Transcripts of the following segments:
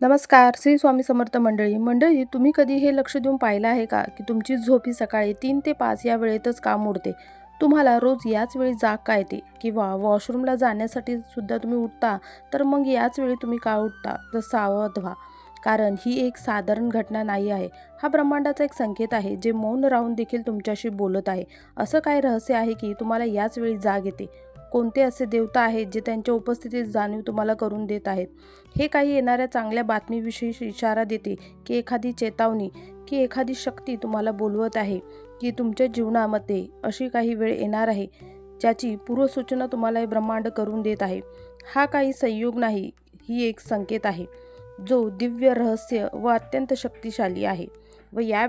नमस्कार. श्री स्वामी समर्थ मंडळी, तुम्ही कधी हे लक्ष देऊन पाहिलं आहे का की तुमची झोप ही सकाळी 3 ते 5 या वेळेतच का मोडते? तुम्हाला रोज याच वेळी जाग का येते? किंवा वॉशरूमला जाण्यासाठी सुद्धा तुम्ही उठता, तर मग याच वेळी तुम्ही का उठता? तर सावध व्हा, कारण ही एक साधारण घटना नाही आहे. हा ब्रह्मांडाचा एक संकेत आहे, जे मौन राहून देखील तुमच्याशी बोलत आहे. असं काय रहस्य आहे की तुम्हाला याच वेळी जाग येते? कोणते असे देवता आहेत जे त्यांच्या उपस्थितीत जाणीव तुम्हाला करून देत आहेत? हे काही येणाऱ्या चांगल्या बातमीविषयी इशारा देते, की एखादी चेतावणी, की एखादी शक्ती तुम्हाला बोलवत आहे, की तुमच्या जीवनामध्ये अशी काही वेळ येणार आहे ज्याची पूर्वसूचना तुम्हाला हे ब्रह्मांड करून देत आहे. हा काही संयोग नाही, ही एक संकेत आहे जो दिव्य रहस्य व अत्यंत शक्तिशाली आहे. व या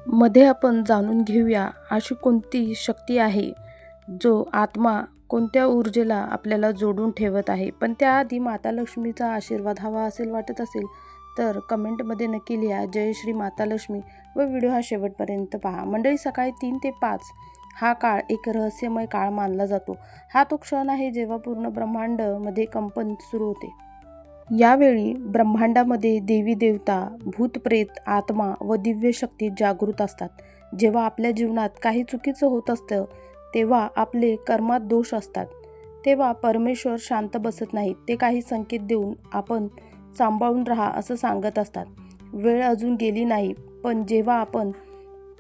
मध्ये आपण जाणून घेऊया अशी कोणती शक्ती आहे जो आत्मा कोणत्या ऊर्जेला आपल्याला जोडून ठेवत आहे. पण त्याआधी माता लक्ष्मीचा आशीर्वाद हवा असेल वाटत असेल तर कमेंटमध्ये नक्की लिहा जय श्री माता लक्ष्मी व व्हिडिओ हा शेवटपर्यंत पहा. मंडळी, सकाळी 3 ते 5 हा काळ एक रहस्यमय काळ मानला जातो. हा तो क्षण आहे जेव्हा पूर्ण ब्रह्मांडमध्ये कंपन सुरू होते. यावेळी ब्रह्मांडामध्ये देवी देवता, भूत प्रेत, आत्मा व दिव्य शक्ती जागृत असतात. जेव्हा आपल्या जीवनात काही चुकीचं होत असतं, तेव्हा आपले कर्मात दोष असतात, तेव्हा परमेश्वर शांत बसत नाहीत. ते काही संकेत देऊन आपण सांभाळून राहा असं सांगत असतात. वेळ अजून गेली नाही, पण जेव्हा आपण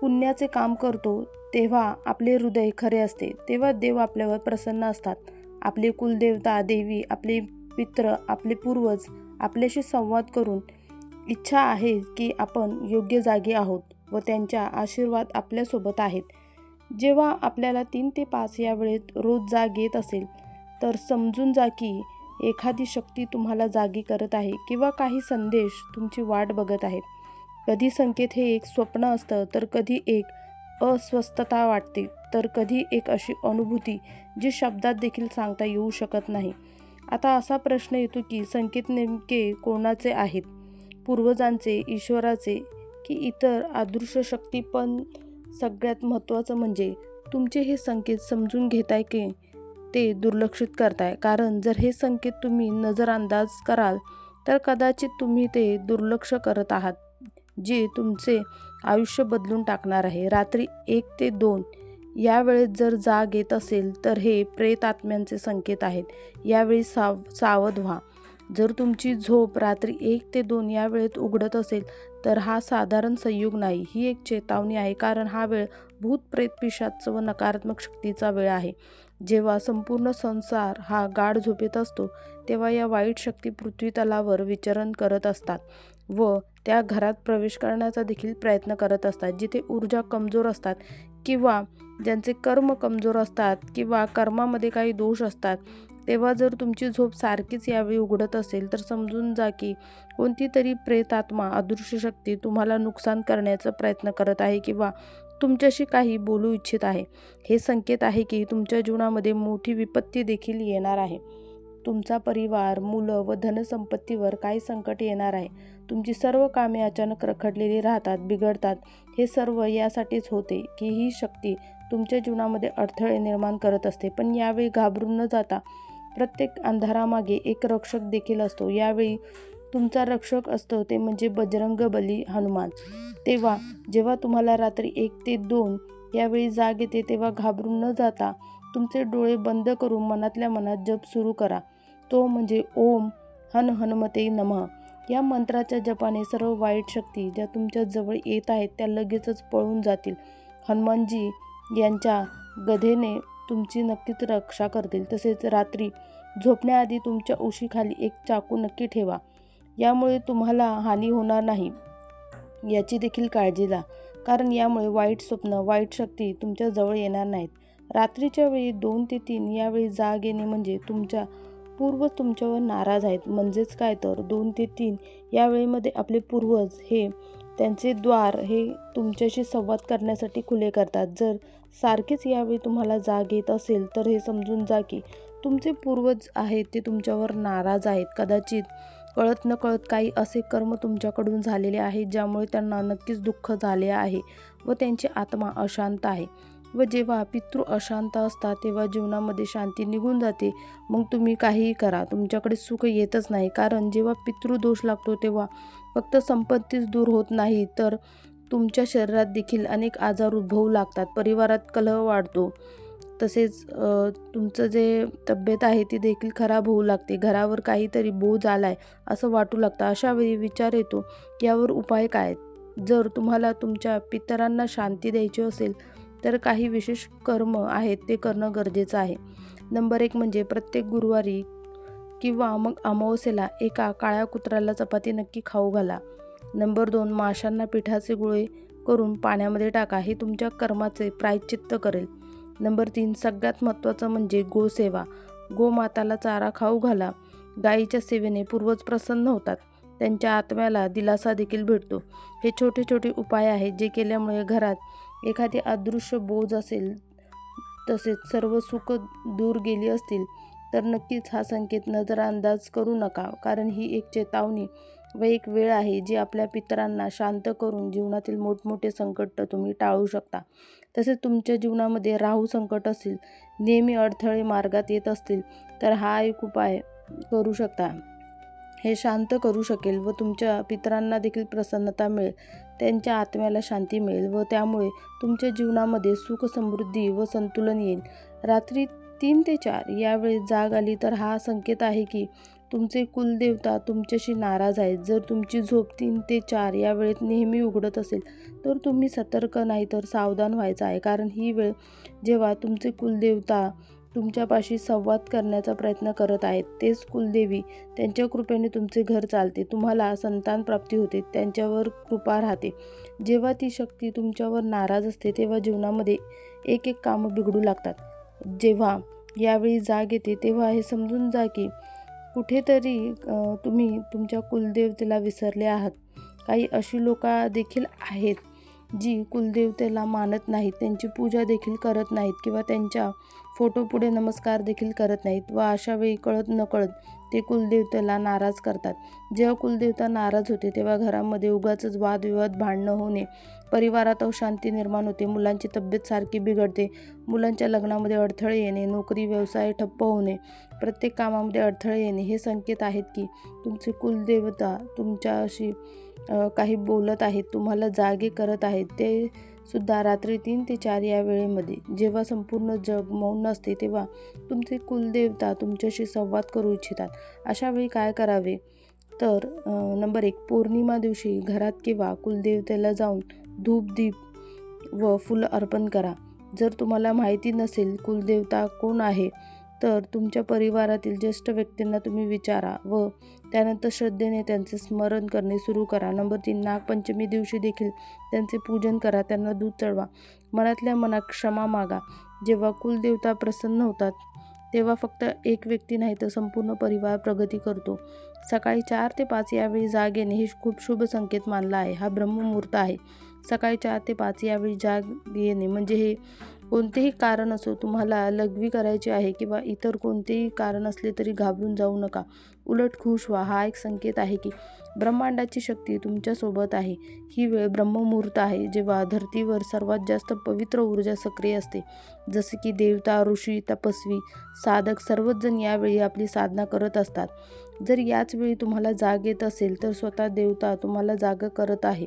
पुण्याचे काम करतो तेव्हा आपले हृदय खरे असते. तेव्हा देव आपल्यावर प्रसन्न असतात. आपले कुलदेवता, देवी, आपले पित्र, आपले पूर्वज आपल्याशी संवाद करून इच्छा आहे की आपण योग्य जागी आहोत व त्यांच्या आशीर्वाद आपल्यासोबत आहेत. जेव्हा आपल्याला 3 ते 5 या वेळेत रोज जाग येत असेल तर समजून जा की एखादी शक्ती तुम्हाला जागी करत आहे किंवा काही संदेश तुमची वाट बघत आहेत. कधी संकेत हे एक स्वप्न असतं, तर कधी एक अस्वस्थता वाटते, तर कधी एक अशी अनुभूती जी शब्दात देखील सांगता येऊ शकत नाही. आता असा प्रश्न येतो की संकेत नेमके कोणाचे आहेत? पूर्वजांचे, ईश्वराचे की इतर अदृश्य शक्ती? पण सगळ्यात महत्त्वाचं म्हणजे तुमचे हे संकेत समजून घेताय की ते दुर्लक्षित करताय? कारण जर हे संकेत तुम्ही नजरअंदाज कराल तर कदाचित तुम्ही ते दुर्लक्ष करत आहात, जे तुमचे आयुष्य बदलून टाकणार आहे. रात्री 1 ते 2 या वेळेत जर जाग येत असेल तर हे प्रेत आत्म्यांचे संकेत आहेत. यावेळी सावध व्हा. जर तुमची झोप रात्री 1 ते 2 या वेळेत उघडत असेल तर हा साधारण संयोग नाही, ही एक चेतावणी आहे. कारण हा वेळ भूत प्रेत, पिशाच व नकारात्मक शक्तीचा वेळ आहे. जेव्हा संपूर्ण संसार हा गाढ झोपेत असतो तेव्हा या वाईट शक्ती पृथ्वी तलावर विचरण करत असतात व त्या घरात प्रवेश करण्याचा देखील प्रयत्न करत असतात. जिथे ऊर्जा कमजोर असतात किंवा ज्यांचे कर्म कमजोर असतात किंवा कर्मामध्ये काही दोष असतात, तेव्हा जर तुमची झोप सारखीच यावेळी उघडत असेल तर समजून जा की कोणती तरी प्रेतात्मा, अदृश्य शक्ती तुम्हाला नुकसान करण्याचा प्रयत्न करत आहे किंवा तुमच्याशी काही बोलू इच्छित आहे. हे संकेत आहे की तुमच्या जीवनामध्ये मोठी विपत्ती देखील येणार आहे. तुमचा परिवार, मुलं व धनसंपत्तीवर काही संकट येणार आहे. तुमची सर्व कामे अचानक रखडलेली राहतात, बिघडतात. हे सर्व यासाठीच होते की ही शक्ती तुमच्या जीवनामध्ये अडथळे निर्माण करत असते. पण यावेळी घाबरून न जाता प्रत्येक अंधारामागे एक रक्षक देखील असतो. यावेळी तुमचा रक्षक असतो ते म्हणजे बजरंगबली हनुमान. तेव्हा जेव्हा तुम्हाला रात्री 1 ते 2 यावेळी जाग येते तेव्हा घाबरून न जाता तुमचे डोळे बंद करून मनातल्या मनात जप सुरू करा. तो म्हणजे ओम हन हनुमते नमः. या मंत्राच्या जपाने सर्व वाईट शक्ती ज्या तुमच्या जवळ येत आहेत त्या लगेचच पळून जातील. हनुमानजी यांच्या गदेने तुमची नक्कीच रक्षा करतील. तसेच रात्री झोपण्याआधी तुमच्या उशीखाली एक चाकू नक्की ठेवा. यामुळे तुम्हाला हानी होणार नाही याची देखील काळजी घ्या, कारण यामुळे वाईट स्वप्न, वाईट शक्ती तुमच्या जवळ येणार नाहीत. रात्रीच्या वेळी 2 ते 3 यावेळी जाग येणे म्हणजे तुमच्या पूर्वज तुमच्यावर नाराज आहेत. म्हणजेच काय तर 2 ते 3 या वेळेमध्ये आपले पूर्वज हे त्यांचे द्वार हे तुमच्याशी संवाद करण्यासाठी खुले करतात. जर सारखीच यावेळी तुम्हाला जाग येत असेल तर हे समजून जा की तुमचे पूर्वज आहेत ते तुमच्यावर नाराज आहेत. कदाचित कळत नकळत काही असे कर्म तुमच्याकडून झालेले आहेत ज्यामुळे त्यांना नक्कीच दुःख झाले आहे व त्यांची आत्मा अशांत आहे. व जेव्हा पितृ अशांत असतात तेव्हा जीवनामध्ये शांती निघून जाते. मग तुम्ही काहीही करा, तुमच्याकडे सुख येतच नाही. कारण जेव्हा पितृदोष लागतो तेव्हा फक्त संपत्तीच दूर होत नाही, तर तुमच्या शरीरात देखील अनेक आजार उद्भवू लागतात. परिवारात कलह वाढतो. तसेच तुमचं जे तब्येत आहे ती देखील खराब होऊ लागते. घरावर काहीतरी बोज आलाय असं वाटू लागतं. अशा वेळी विचार येतो, यावर उपाय काय? जर तुम्हाला तुमच्या पितरांना शांती द्यायची असेल तर काही विशेष कर्म आहेत ते करणं गरजेचं आहे. नंबर 1 म्हणजे प्रत्येक गुरुवारी किंवा मग अमावस्येला एका काळ्या कुत्र्याला चपाती नक्की खाऊ घाला. नंबर 2 माशांना पिठाचे गोळे करून पाण्यामध्ये टाका. हे तुमच्या कर्माचे प्रायश्चित्त करेल. नंबर 3 सगळ्यात महत्त्वाचं म्हणजे गोसेवा. गोमाताला चारा खाऊ घाला. गायीच्या सेवेने पूर्वज प्रसन्न होतात. त्यांच्या आत्म्याला दिलासा देखील भेटतो. हे छोटे छोटे उपाय आहेत जे केल्यामुळे घरात एखादी अदृश्य बोज असेल, तसेच सर्व सुख दूर गेली असतील तर नक्कीच हा संकेत नजरअंदाज करू नका. कारण ही एक चेतावणी व एक वेळ आहे जी आपल्या पितरांना शांत करून जीवनातील मोठमोठे संकट तुम्ही टाळू शकता. तसेच तुमच्या जीवनामध्ये राहू संकट असेल, नेहमी अडथळे मार्गात येत असतील तर हा एक उपाय करू शकता. हे शांत करू शकेल व तुमच्या पितरांना देखील प्रसन्नता मिळेल. त्यांच्या आत्म्याला शांती मिळेल व त्यामुळे तुमच्या जीवनामध्ये सुख, समृद्धी व संतुलन येईल. रात्री 3 ते 4 यावेळी जाग आली तर हा संकेत आहे की तुमचे कुलदेवता तुमच्याशी नाराज आहेत. जर तुमची झोप 3 ते 4 या वेळेत नेहमी उघडत असेल तर तुम्ही सतर्क नाही तर सावधान व्हायचं आहे. कारण ही वेळ जेव्हा तुमचे कुलदेवता तुमच्यापाशी संवाद करण्याचा प्रयत्न करत आहेत. तेच कुलदेवी त्यांच्या कृपेने तुमचे घर चालते, तुम्हाला संतान प्राप्ती होते, त्यांच्यावर कृपा राहते. जेव्हा ती शक्ती तुमच्यावर नाराज असते तेव्हा जीवनामध्ये एक एक कामं बिघडू लागतात. जेव्हा यावेळी जाग येते तेव्हा हे समजून जा की कुठेतरी तुम्ही तुमच्या कुलदेवतेला विसरले आहात. काही अशी लोक देखील आहेत जी कुलदेवतेला मानत नाहीत, त्यांची पूजा देखील करत नाहीत किंवा त्यांच्या फोटोपुढे नमस्कार देखील करत नाहीत व अशा वेळी कळत नकळत ते कुलदेवतेला नाराज करतात. जेव्हा कुलदेवता नाराज होते तेव्हा घरामध्ये उगाचच वादविवाद, भांडणं होणे, परिवारात अशांती निर्माण होते, मुलांची तब्येत सारखी बिघडते, मुलांच्या लग्नामध्ये अडथळे येणे, नोकरी व्यवसाय ठप्प होणे, प्रत्येक कामामध्ये अडथळे येणे हे संकेत आहेत की तुमचे कुलदेवता तुमच्याशी काही बोलत आहेत, तुम्हाला जागे करत आहेत. ते सुद्धा रात्री 3 ते 4 या वेळेमध्ये जेव्हा संपूर्ण जग मौन असते तेव्हा तुमचे कुलदेवता तुमच्याशी संवाद करू इच्छितात. अशा वेळी काय करावे तर नंबर 1 पौर्णिमा दिवशी घरात किंवा कुलदेवतेला जाऊन धूप, दीप व फुलं अर्पण करा. जर तुम्हाला माहिती नसेल कुलदेवता कोण आहे तर तुमच्या परिवारातील ज्येष्ठ व्यक्तींना तुम्ही विचारा व त्यानंतर श्रद्धेने त्यांचे स्मरण करणे सुरू करा. नंबर 3 नागपंचमी दिवशी देखील त्यांचे पूजन करा, त्यांना दूध चढवा, मनातल्या मनात क्षमा मागा. जेव्हा कुलदेवता प्रसन्न होतात तेव्हा फक्त एक व्यक्ती नाही तर संपूर्ण परिवार प्रगती करतो. सकाळी 4 ते 5 यावेळी जाग येणे हे खूप शुभ संकेत मानला आहे. हा ब्रह्ममुहूर्त आहे. सकाळी 4 ते 5 यावेळी जाग येणे म्हणजे हे कोणतेही कारण असो, तुम्हाला लघवी करायची आहे किंवा इतर कोणतेही कारण असले तरी घाबरून जाऊ नका. उलट खुश व्हा. हा एक संकेत आहे की ब्रह्मांडाची शक्ती तुमच्यासोबत आहे. ही वेळ ब्रह्ममुहूर्त आहे जेव्हा धर्तीवर सर्वात जास्त पवित्र ऊर्जा सक्रिय असते. जसे की देवता, ऋषी, तपस्वी, साधक सर्वच जण यावेळी आपली साधना करत असतात. जर याच वेळी तुम्हाला जाग येत असेल तर स्वतः देवता तुम्हाला जाग करत आहे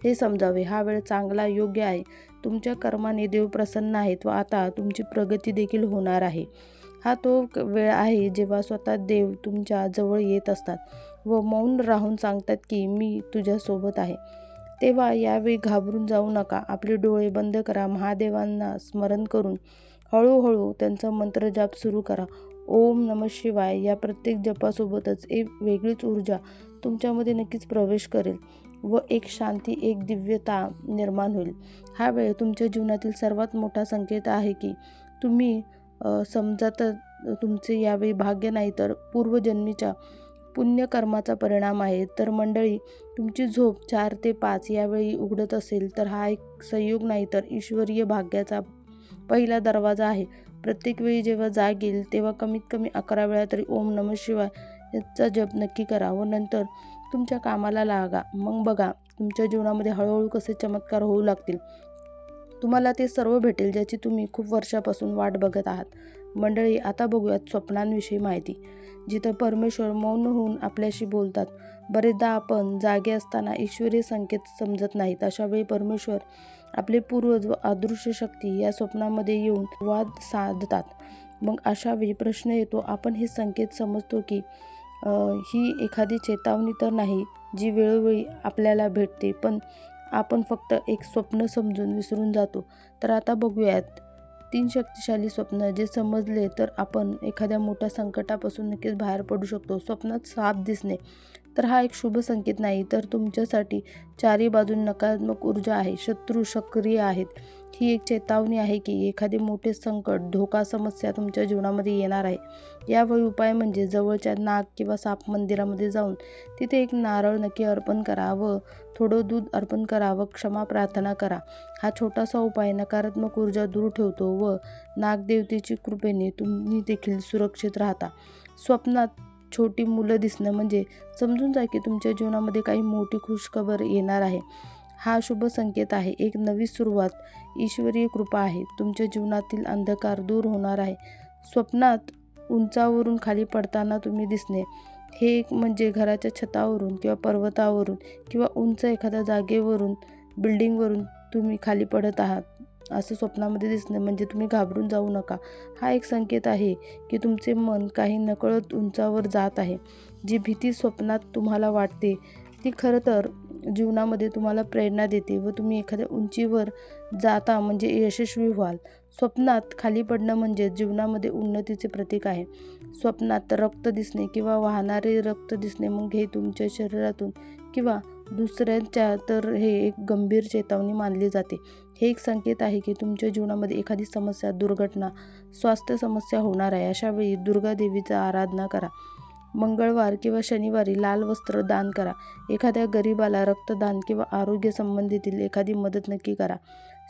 हे समजावे. हा वेळ चांगला, योग्य आहे. तुमच्या कर्माने देव प्रसन्न आहेत व आता तुमची प्रगती देखील होणार आहे. हा तो वेळ आहे जेव्हा स्वतः देव तुमच्या जवळ येत असतात व मौन राहून सांगतात की मी तुझ्यासोबत आहे. तेव्हा यावेळी घाबरून जाऊ नका. आपले डोळे बंद करा. महादेवांना स्मरण करून हळूहळू त्यांचा मंत्रजाप सुरू करा. ओम नमः शिवाय या प्रत्येक जपासोबतच एक वेगळीच ऊर्जा तुमच्यामध्ये नक्कीच प्रवेश करेल व एक शांती, एक दिव्यता निर्माण होईल. हा वेळ तुमच्या जीवनातील सर्वात मोठा संकेत आहे की तुम्ही समजा तर तुमचे यावेळी भाग्य नाही तर पूर्वजन्मीच्या पुण्यकर्माचा परिणाम आहे. तर मंडळी, तुमची झोप 4 ते 5 यावेळी उघडत असेल तर हा एक संयोग नाही तर ईश्वरीय भाग्याचा पहिला दरवाजा आहे. प्रत्येक वेळी जेव्हा जाग येईल तेव्हा कमीत कमी 11 वेळा तरी ओम नमः शिवाय याचा जप नक्की करा व नंतर तुमच्या कामाला लागा. मग बघा तुमच्या जीवनामध्ये हळूहळू कसे चमत्कार होऊ लागतील. तुम्हाला ते सर्व भेटेल ज्याची तुम्ही खूप वर्षापासून वाट बघत आहात. मंडळी, आता बघूयात स्वप्नांविषयी माहिती. जिथं परमेश्वर मौन होऊन आपल्याशी बोलतात. बरेचदा आपण जागे असताना ईश्वरी संकेत समजत नाहीत. अशावेळी परमेश्वर, आपले पूर्वज व अदृश्य शक्ती या स्वप्नामध्ये येऊन वाद साधतात. मग अशावेळी प्रश्न येतो, आपण हे संकेत समजतो की ही एखादी चेतावणी तर नाही जी वेळोवेळी आपल्याला भेटते, पण आपण फक्त एक स्वप्न समजून विसरून जातो. तर आता बघूयात 3 शक्तिशाली स्वप्न जे समजले तर आपण एखाद्या मोठ्या संकटापासून नक्कीच बाहेर पडू शकतो. स्वप्नात साप दिसणे तर हा एक शुभ संकेत नाही, तर तुमच्यासाठी चारी बाजून नकारात्मक ऊर्जा आहे, शत्रू सक्रिय आहेत. ही एक चेतावणी आहे की एखादे मोठे संकट, धोका, समस्या तुमच्या जीवनामध्ये येणार आहे. यावेळी उपाय म्हणजे जवळच्या नाग किंवा साप मंदिरामध्ये जाऊन तिथे एक नारळ नक्की अर्पण करा व थोडं दूध अर्पण करा व क्षमा प्रार्थना करा. हा छोटासा उपाय नकारात्मक ऊर्जा दूर ठेवतो व नागदेवतेची कृपेने तुम्ही देखील सुरक्षित राहता. स्वप्नात छोटी मुलं दिसणं म्हणजे समजून जा की तुमच्या जीवनामध्ये काही मोठी खुशखबर येणार आहे. हा शुभ संकेत आहे. एक नवी सुरुवात, ईश्वरीय कृपा आहे. तुमच्या जीवनातील अंधकार दूर होणार आहे. स्वप्नात उंचावरून खाली पडताना तुम्ही दिसणे हे एक म्हणजे घराच्या छतावरून किंवा पर्वतावरून किंवा उंच एखाद्या जागेवरून, बिल्डिंगवरून तुम्ही खाली पडत आहात असं स्वप्नामध्ये दिसणं म्हणजे तुम्ही घाबरून जाऊ नका. हा एक संकेत आहे की तुमचे मन काही नकळत उंचावर जात आहे. जी भीती स्वप्नात तुम्हाला वाटते ती खरं तर जीवनामध्ये तुम्हाला प्रेरणा देते व तुम्ही एखाद्या उंचीवर जाता म्हणजे यशस्वी व्हाल. स्वप्नात खाली पडणं म्हणजे जीवनामध्ये उन्नतीचे प्रतीक आहे. स्वप्नात रक्त दिसणे किंवा वाहणारे रक्त दिसणे मग हे तुमच्या शरीरातून किंवा दुसऱ्यांच्या तर हे एक गंभीर चेतावणी मानली जाते. हे एक संकेत आहे की तुमच्या जीवनामध्ये एखादी समस्या, दुर्घटना, स्वास्थ्य समस्या होणार आहे. अशावेळी दुर्गा देवीची आराधना करा. मंगळवार किंवा शनिवारी लाल वस्त्र दान करा. एखाद्या गरीबाला रक्तदान किंवा आरोग्य संबंधीतील एखादी मदत नक्की करा.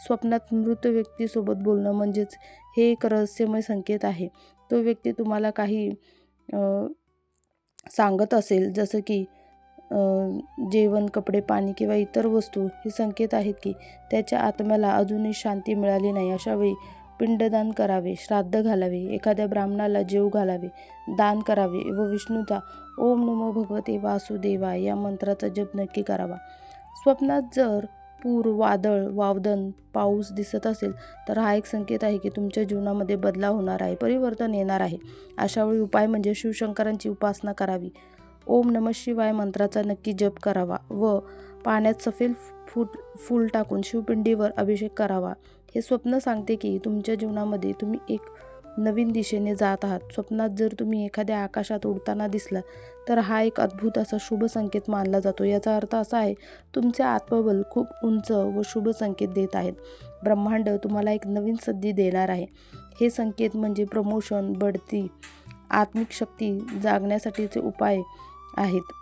स्वप्नात मृत व्यक्तीसोबत बोलणं म्हणजेच हे एक रहस्यमय संकेत आहे. तो व्यक्ती तुम्हाला काही सांगत असेल जसं की जेवण, कपडे, पाणी किंवा इतर वस्तू. हे संकेत आहेत की त्याच्या आत्म्याला अजूनही शांती मिळाली नाही. अशावेळी पिंडदान करावे, श्राद्ध घालावे, एखाद्या ब्राह्मणाला जेवू घालावे, दान करावे व विष्णूचा ओम नमो भगवते वासुदेवाय या मंत्राचा जप नक्की करावा. स्वप्नात जर पूर, वादळ, वावदन, पाऊस दिसत असेल तर हा एक संकेत आहे की तुमच्या जीवनामध्ये बदलाव होणार आहे, परिवर्तन येणार आहे. अशावेळी उपाय म्हणजे शिवशंकरांची उपासना करावी. ओम नमः शिवाय मंत्राचा नक्की जप करावा व पाण्यात सफेद फूल टाकून शिवपिंडीवर अभिषेक करावा. हे स्वप्न सांगते की तुमच्या जीवनामध्ये तुम्ही एक नवीन दिशेने जात आहात. स्वप्नात जर तुम्ही एखाद्या आकाशात उडताना दिसला तर हा एक अद्भुत असा शुभ संकेत मानला जातो. याचा अर्थ असा आहे, तुमचे आत्मबल खूप उंच व शुभ संकेत देत आहेत. ब्रह्मांड तुम्हाला एक नवीन संधी देणार आहे. हे संकेत म्हणजे प्रमोशन, बढती, आत्मिक शक्ती जागण्यासाठीचे उपाय आहेत.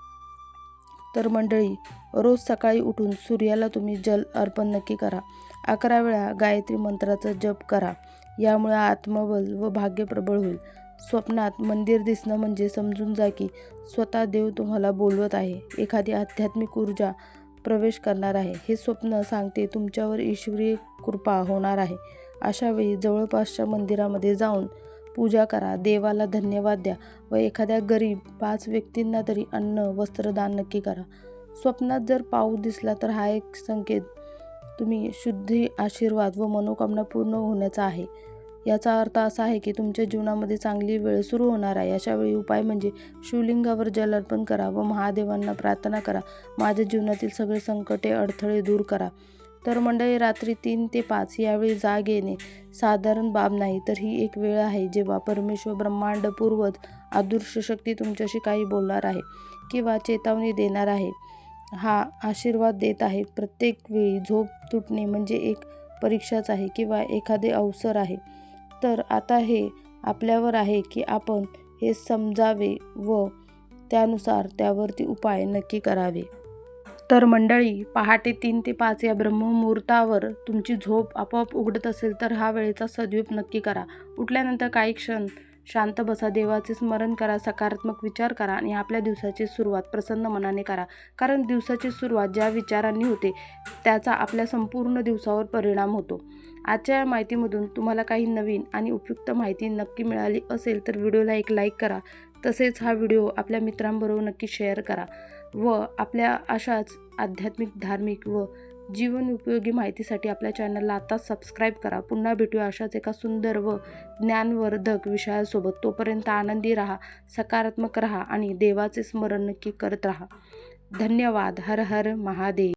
तर मंडळी, रोज सकाळी उठून सूर्याला तुम्ही जल अर्पण नक्की करा. 11 वेळा गायत्री मंत्राचा जप करा. यामुळे आत्मबल व भाग्य प्रबळ होईल. स्वप्नात मंदिर दिसणं म्हणजे समजून जा की स्वतः देव तुम्हाला बोलवत आहे. एखादी आध्यात्मिक ऊर्जा प्रवेश करणार आहे. हे स्वप्न सांगते तुमच्यावर ईश्वरीय कृपा होणार आहे. अशावेळी जवळपासच्या मंदिरामध्ये जाऊन पूजा करा, देवाला धन्यवाद द्या व एखाद्या गरीब 5 व्यक्तींना तरी अन्न, वस्त्रदान नक्की करा. स्वप्नात जर पाऊस दिसला तर हा एक संकेत तुम्ही शुद्धी, आशीर्वाद व मनोकामना पूर्ण होण्याचा आहे. याचा अर्थ असा आहे की तुमच्या जीवनामध्ये चांगली वेळ सुरू होणार आहे. अशावेळी उपाय म्हणजे शिवलिंगावर जल अर्पण करा व महादेवांना प्रार्थना करा, माझ्या जीवनातील सगळे संकटे, अडथळे दूर करा. तर मंडळी, रात्री 3 ते 5 यावेळी जाग येणे साधारण बाब नाही, तर ही एक वेळ आहे जेव्हा परमेश्वर, ब्रह्मांड, पूर्वज, अदृश्य शक्ती तुमच्याशी काही बोलणार आहे किंवा चेतावणी देणार आहे. हा आशीर्वाद देत आहे. प्रत्येक वेळी झोप तुटणे म्हणजे एक परीक्षाच आहे किंवा एखादे अवसर आहे. तर आता हे आपल्यावर आहे की आपण हे समजावे व त्यानुसार त्यावरती उपाय नक्की करावे. तर मंडळी, पहाटे 3 ते 5 या ब्रह्ममुहूर्तावर तुमची झोप आपोआप उघडत असेल तर हा वेळेचा सदुपयोग नक्की करा. उठल्यानंतर काही क्षण शांत बसा, देवाचे स्मरण करा, सकारात्मक विचार करा आणि आपल्या दिवसाची सुरुवात प्रसन्न मनाने करा. कारण दिवसाची सुरुवात ज्या विचारांनी होते त्याचा आपल्या संपूर्ण दिवसावर परिणाम होतो. आजच्या या माहितीमधून तुम्हाला काही नवीन आणि उपयुक्त माहिती नक्की मिळाली असेल तर व्हिडिओला एक लाईक करा. तसेच हा व्हिडिओ आपल्या मित्रांबरोबर नक्की शेअर करा व आपल्या अशाच आध्यात्मिक, धार्मिक व जीवन उपयोगी माहितीसाठी आपल्या चॅनलला आताच सबस्क्राईब करा. पुन्हा भेटूया अशाच एका सुंदर व ज्ञानवर्धक विषयासोबत. तोपर्यंत आनंदी राहा, सकारात्मक राहा आणि देवाचे स्मरण नक्की करत राहा. धन्यवाद. हर हर महादेव.